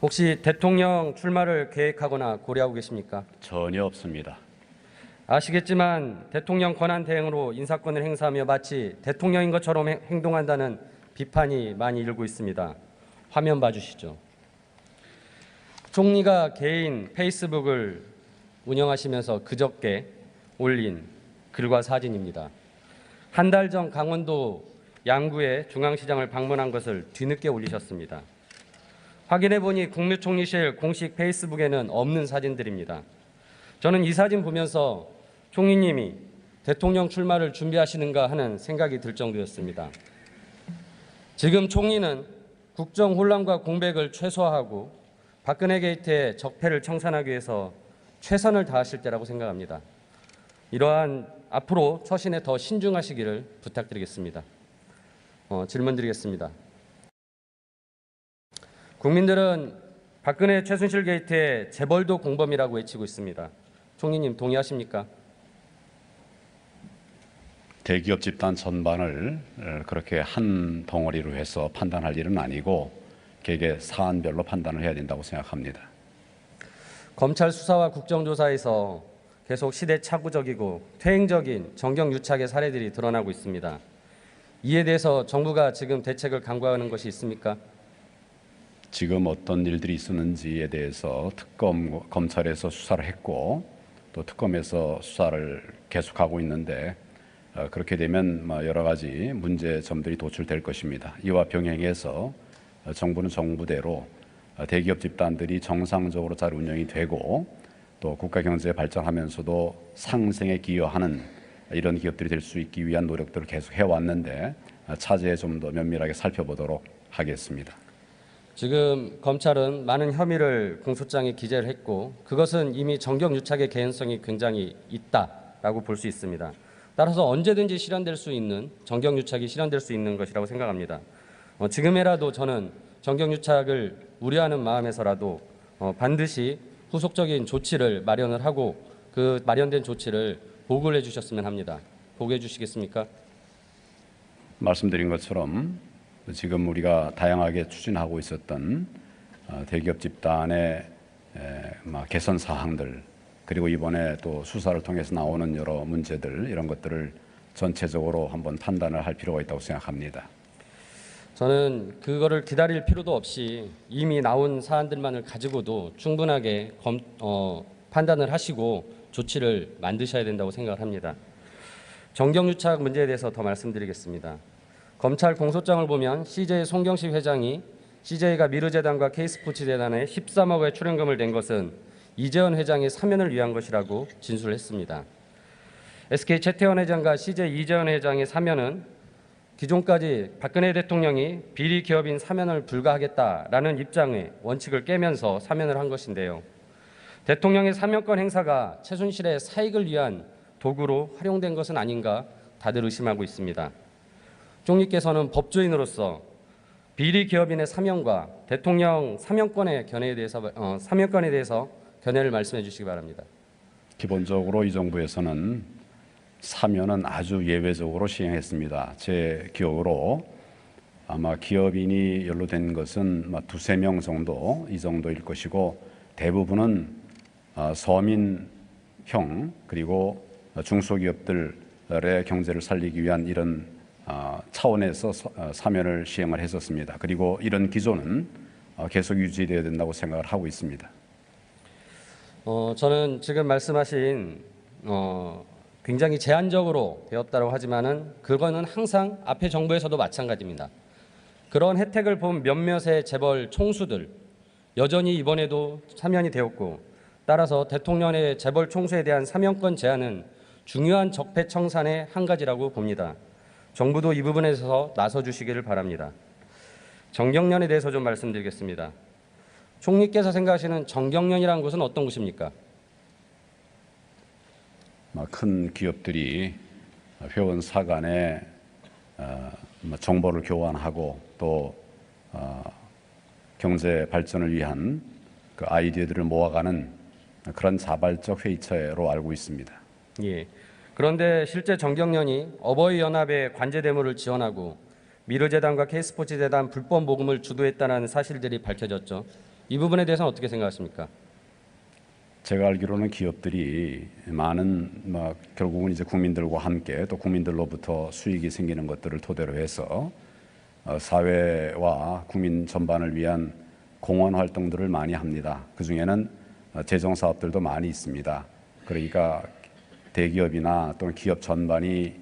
혹시 대통령 출마를 계획하거나 고려하고 계십니까? 전혀 없습니다. 아시겠지만 대통령 권한 대행으로 인사권을 행사하며 마치 대통령인 것처럼 행동한다는 비판이 많이 일고 있습니다. 화면 봐주시죠. 총리가 개인 페이스북을 운영하시면서 그저께 올린 글과 사진입니다. 한 달 전 강원도 양구의 중앙시장을 방문한 것을 뒤늦게 올리셨습니다. 확인해 보니 국무총리실 공식 페이스북에는 없는 사진들입니다. 저는 이 사진 보면서 총리님이 대통령 출마를 준비하시는가 하는 생각이 들 정도였습니다. 지금 총리는 국정 혼란과 공백을 최소화하고 박근혜 게이트의 적폐를 청산하기 위해서 최선을 다하실 때라고 생각합니다. 이러한 앞으로 처신에 더 신중하시기를 부탁드리겠습니다. 질문 드리겠습니다. 국민들은 박근혜 최순실 게이트의 재벌도 공범이라고 외치고 있습니다. 총리님 동의하십니까? 대기업 집단 전반을 그렇게 한 덩어리로 해서 판단할 일은 아니고 개개 사안별로 판단을 해야 된다고 생각합니다. 검찰 수사와 국정조사에서 계속 시대착오적이고 퇴행적인 정경유착의 사례들이 드러나고 있습니다. 이에 대해서 정부가 지금 대책을 강구하는 것이 있습니까? 지금 어떤 일들이 있었는지에 대해서 검찰에서 수사를 했고 또 특검에서 수사를 계속하고 있는데 그렇게 되면 여러 가지 문제점들이 도출될 것입니다. 이와 병행해서 정부는 정부대로 대기업 집단들이 정상적으로 잘 운영이 되고 또 국가 경제 발전하면서도 상생에 기여하는 이런 기업들이 될 수 있기 위한 노력들을 계속 해왔는데 차제에 좀 더 면밀하게 살펴보도록 하겠습니다. 지금 검찰은 많은 혐의를 공소장에 기재를 했고 그것은 이미 정경유착의 개연성이 굉장히 있다라고 볼 수 있습니다. 따라서 언제든지 실현될 수 있는 정경유착이 실현될 수 있는 것이라고 생각합니다. 지금이라도 저는 정경유착을 우려하는 마음에서라도 반드시 후속적인 조치를 마련을 하고 그 마련된 조치를 보고를 해주셨으면 합니다. 보고해 주시겠습니까? 말씀드린 것처럼 지금 우리가 다양하게 추진하고 있었던 대기업 집단의 개선 사항들 그리고 이번에 또 수사를 통해서 나오는 여러 문제들 이런 것들을 전체적으로 한번 판단을 할 필요가 있다고 생각합니다. 저는 그거를 기다릴 필요도 없이 이미 나온 사안들만을 가지고도 충분하게 판단을 하시고 조치를 만드셔야 된다고 생각을 합니다. 정경유착 문제에 대해서 더 말씀드리겠습니다. 검찰 공소장을 보면 CJ 송경식 회장이 CJ가 미르재단과 K스포츠재단에 13억의 출연금을 낸 것은 이재원 회장의 사면을 위한 것이라고 진술을 했습니다. SK 최태원 회장과 CJ 이재원 회장의 사면은 기존까지 박근혜 대통령이 비리 기업인 사면을 불가하겠다라는 입장의 원칙을 깨면서 사면을 한 것인데요. 대통령의 사면권 행사가 최순실의 사익을 위한 도구로 활용된 것은 아닌가 다들 의심하고 있습니다. 총리께서는 법조인으로서 비리 기업인의 사면과 대통령 사면권에 대해서 견해를 말씀해 주시기 바랍니다. 기본적으로 이 정부에서는 사면은 아주 예외적으로 시행했습니다. 제 기억으로 아마 기업인이 연루된 것은 두세 명 정도 이 정도일 것이고 대부분은 서민형 그리고 중소기업들의 경제를 살리기 위한 이런 차원에서 사면을 시행을 했었습니다. 그리고 이런 기조는 계속 유지되어야 된다고 생각을 하고 있습니다. 저는 지금 말씀하신 굉장히 제한적으로 되었다고 하지만은 그거는 항상 앞에 정부에서도 마찬가지입니다. 그런 혜택을 본 몇몇의 재벌 총수들 여전히 이번에도 사면이 되었고 따라서 대통령의 재벌 총수에 대한 사면권 제한은 중요한 적폐 청산의 한 가지라고 봅니다. 정부도 이 부분에서 나서 주시기를 바랍니다. 정경련에 대해서 좀 말씀드리겠습니다. 총리께서 생각하시는 정경련이라는 곳은 어떤 곳입니까? 큰 기업들이 회원 사간에 정보를 교환하고 또 경제 발전을 위한 그 아이디어들을 모아가는 그런 자발적 회의체로 알고 있습니다. 예. 그런데 실제 정경련이 어버이연합의 관제 대모를 지원하고 미르재단과 K스포츠재단 불법 모금을 주도했다는 사실들이 밝혀졌죠. 이 부분에 대해서는 어떻게 생각하십니까? 제가 알기로는 기업들이 많은 결국은 이제 국민들과 함께 또 국민들로부터 수익이 생기는 것들을 토대로 해서 사회와 국민 전반을 위한 공헌 활동들을 많이 합니다. 그 중에는 재정 사업들도 많이 있습니다. 그러니까 대기업이나 또는 기업 전반이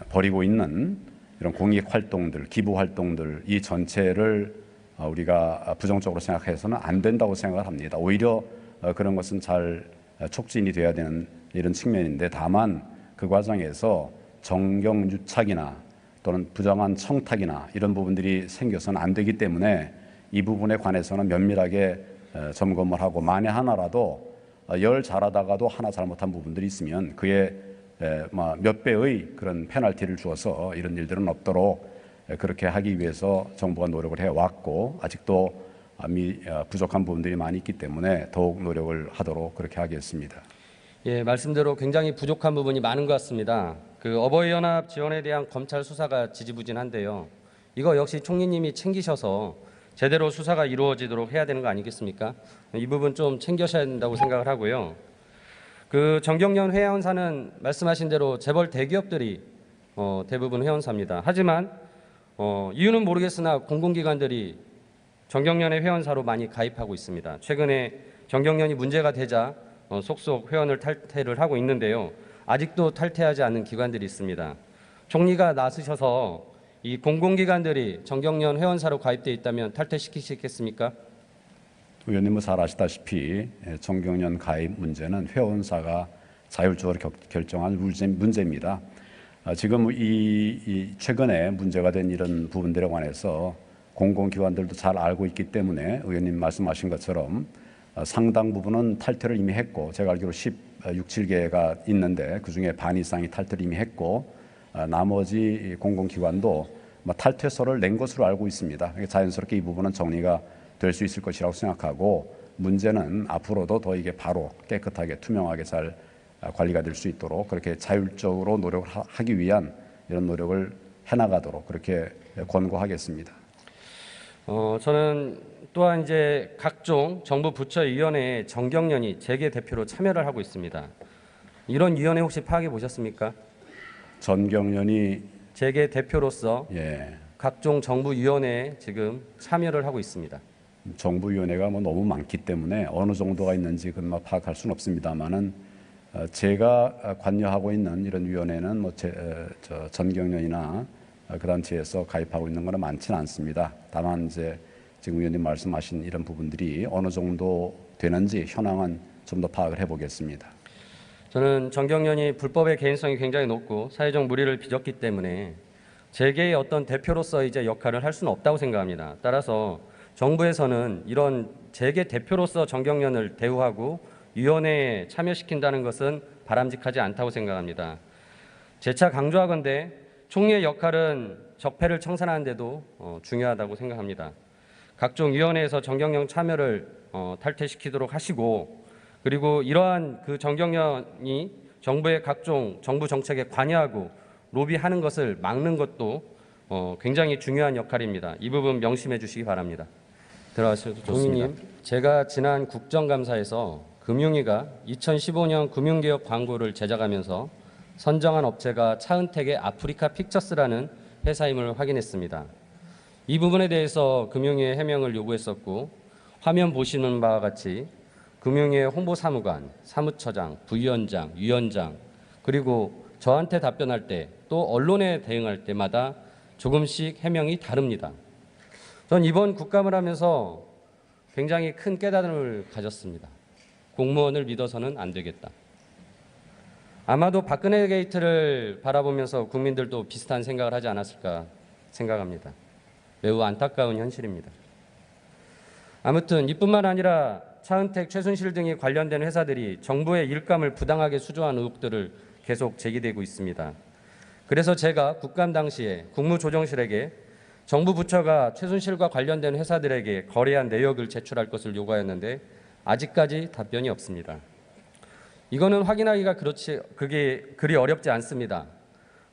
벌이고 있는 이런 공익 활동들, 기부 활동들 이 전체를 우리가 부정적으로 생각해서는 안 된다고 생각을 합니다. 오히려 그런 것은 잘 촉진이 돼야 되는 이런 측면인데 다만 그 과정에서 정경유착이나 또는 부정한 청탁이나 이런 부분들이 생겨서는 안 되기 때문에 이 부분에 관해서는 면밀하게 점검을 하고 만에 하나라도 열 잘하다가도 하나 잘못한 부분들이 있으면 그에 몇 배의 그런 페널티를 주어서 이런 일들은 없도록 그렇게 하기 위해서 정부가 노력을 해왔고 아직도 부족한 부분들이 많이 있기 때문에 더욱 노력을 하도록 그렇게 하겠습니다. 예, 말씀대로 굉장히 부족한 부분이 많은 것 같습니다. 그 어버이연합 지원에 대한 검찰 수사가 지지부진한데요. 이거 역시 총리님이 챙기셔서 제대로 수사가 이루어지도록 해야 되는 거 아니겠습니까? 이 부분 좀 챙겨셔야 된다고 생각을 하고요. 그 정경련 회원사는 말씀하신 대로 재벌 대기업들이 대부분 회원사입니다. 하지만 이유는 모르겠으나 공공기관들이 정경련의 회원사로 많이 가입하고 있습니다. 최근에 정경련이 문제가 되자 속속 회원을 탈퇴를 하고 있는데요. 아직도 탈퇴하지 않는 기관들이 있습니다. 총리가 나서셔서 이 공공기관들이 정경련 회원사로 가입돼 있다면 탈퇴시키시겠습니까? 의원님은 잘 아시다시피 정경련 가입 문제는 회원사가 자율적으로 결정한 문제입니다. 지금 이 최근에 문제가 된 이런 부분들에 관해서 공공기관들도 잘 알고 있기 때문에 의원님 말씀하신 것처럼 상당 부분은 탈퇴를 이미 했고 제가 알기로 16, 17개가 있는데 그중에 반 이상이 탈퇴를 이미 했고 나머지 공공기관도 탈퇴서를 낸 것으로 알고 있습니다. 자연스럽게 이 부분은 정리가 될 수 있을 것이라고 생각하고 문제는 앞으로도 더 이게 바로 깨끗하게 투명하게 잘 관리가 될 수 있도록 그렇게 자율적으로 노력을 하기 위한 이런 노력을 해나가도록 그렇게 권고하겠습니다. 저는 또한 이제 각종 정부 부처위원회에 정경련이 재계 대표로 참여를 하고 있습니다. 이런 위원회 혹시 파악해 보셨습니까? 전경련이 재계 대표로서 예. 각종 정부위원회에 지금 참여를 하고 있습니다. 정부위원회가 너무 많기 때문에 어느 정도가 있는지 파악할 수는 없습니다만은 제가 관여하고 있는 이런 위원회는 전경련이나 그 단체에서 가입하고 있는 것은 많지는 않습니다. 다만 이제 지금 의원님 말씀하신 이런 부분들이 어느 정도 되는지 현황은 좀 더 파악을 해보겠습니다. 저는 정경련이 불법의 개연성이 굉장히 높고 사회적 무리를 빚었기 때문에 재계의 어떤 대표로서 이제 역할을 할 수는 없다고 생각합니다. 따라서 정부에서는 이런 재계 대표로서 정경련을 대우하고 위원회에 참여시킨다는 것은 바람직하지 않다고 생각합니다. 재차 강조하건대 총리의 역할은 적폐를 청산하는 데도 중요하다고 생각합니다. 각종 위원회에서 정경련 참여를 탈퇴시키도록 하시고 그리고 이러한 그 정경련이 정부의 각종 정부 정책에 관여하고 로비하는 것을 막는 것도 굉장히 중요한 역할입니다. 이 부분 명심해 주시기 바랍니다. 들어가셔도 좋습니다. 총리님, 제가 지난 국정감사에서 금융위가 2015년 금융개혁 광고를 제작하면서 선정한 업체가 차은택의 아프리카 픽처스라는 회사임을 확인했습니다. 이 부분에 대해서 금융위에 해명을 요구했었고 화면 보시는 바와 같이 금융위의 홍보사무관, 사무처장, 부위원장, 위원장 그리고 저한테 답변할 때 또 언론에 대응할 때마다 조금씩 해명이 다릅니다. 전 이번 국감을 하면서 굉장히 큰 깨달음을 가졌습니다. 공무원을 믿어서는 안 되겠다. 아마도 박근혜 게이트를 바라보면서 국민들도 비슷한 생각을 하지 않았을까 생각합니다. 매우 안타까운 현실입니다. 아무튼 이뿐만 아니라 차은택, 최순실 등이 관련된 회사들이 정부의 일감을 부당하게 수주한 의혹들을 계속 제기되고 있습니다. 그래서 제가 국감 당시에 국무조정실에게 정부 부처가 최순실과 관련된 회사들에게 거래한 내역을 제출할 것을 요구하였는데 아직까지 답변이 없습니다. 이거는 확인하기가 그게 그리 어렵지 않습니다.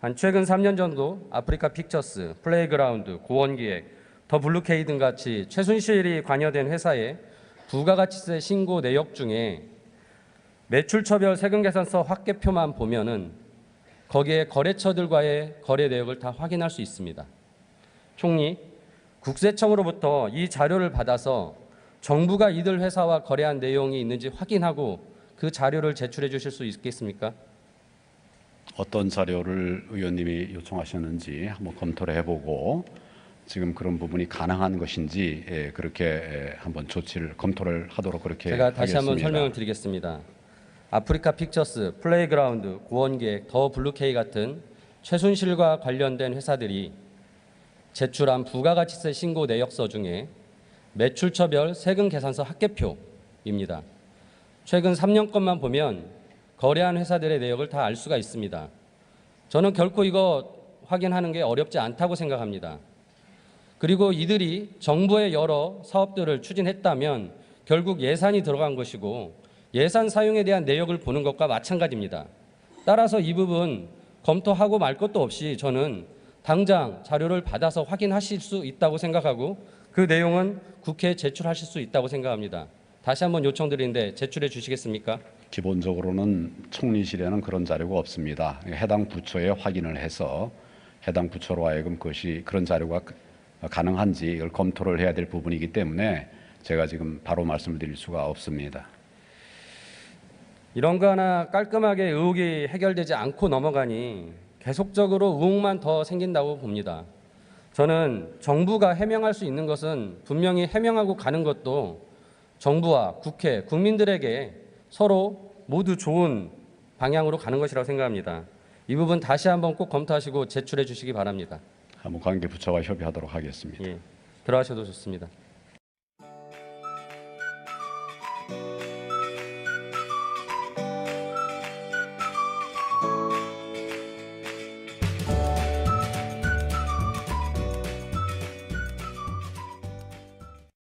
한 최근 3년 정도 아프리카 픽처스, 플레이그라운드, 고원기획, 더 블루케이 등 같이 최순실이 관여된 회사의 부가가치세 신고 내역 중에 매출처별 세금계산서 확계표만 보면은 거기에 거래처들과의 거래 내역을 다 확인할 수 있습니다. 총리, 국세청으로부터 이 자료를 받아서 정부가 이들 회사와 거래한 내용이 있는지 확인하고 그 자료를 제출해 주실 수 있겠습니까? 어떤 자료를 의원님이 요청하셨는지 한번 검토를 해보고 지금 그런 부분이 가능한 것인지 그렇게 한번 조치를 검토를 하도록 그렇게 제가 다시 하겠습니다. 한번 설명을 드리겠습니다. 아프리카 픽처스, 플레이그라운드, 구원객, 더 블루케이 같은 최순실과 관련된 회사들이 제출한 부가가치세 신고 내역서 중에 매출처별 세금 계산서 합계표입니다. 최근 3년 것만 보면 거래한 회사들의 내역을 다 알 수가 있습니다. 저는 결코 이거 확인하는 게 어렵지 않다고 생각합니다. 그리고 이들이 정부의 여러 사업들을 추진했다면 결국 예산이 들어간 것이고 예산 사용에 대한 내역을 보는 것과 마찬가지입니다. 따라서 이 부분 검토하고 말 것도 없이 저는 당장 자료를 받아서 확인하실 수 있다고 생각하고 그 내용은 국회에 제출하실 수 있다고 생각합니다. 다시 한번 요청드리는데 제출해 주시겠습니까? 기본적으로는 총리실에는 그런 자료가 없습니다. 해당 부처에 확인을 해서 해당 부처로 하여금 그것이 그런 자료가 가능한지 이걸 검토를 해야 될 부분이기 때문에 제가 지금 바로 말씀을 드릴 수가 없습니다. 이런 거 하나 깔끔하게 의혹이 해결되지 않고 넘어가니 계속적으로 의혹만 더 생긴다고 봅니다. 저는 정부가 해명할 수 있는 것은 분명히 해명하고 가는 것도 정부와 국회, 국민들에게 서로 모두 좋은 방향으로 가는 것이라고 생각합니다. 이 부분 다시 한번 꼭 검토하시고 제출해 주시기 바랍니다. 한번 관계 부처와 협의하도록 하겠습니다. 예, 들어가셔도 좋습니다.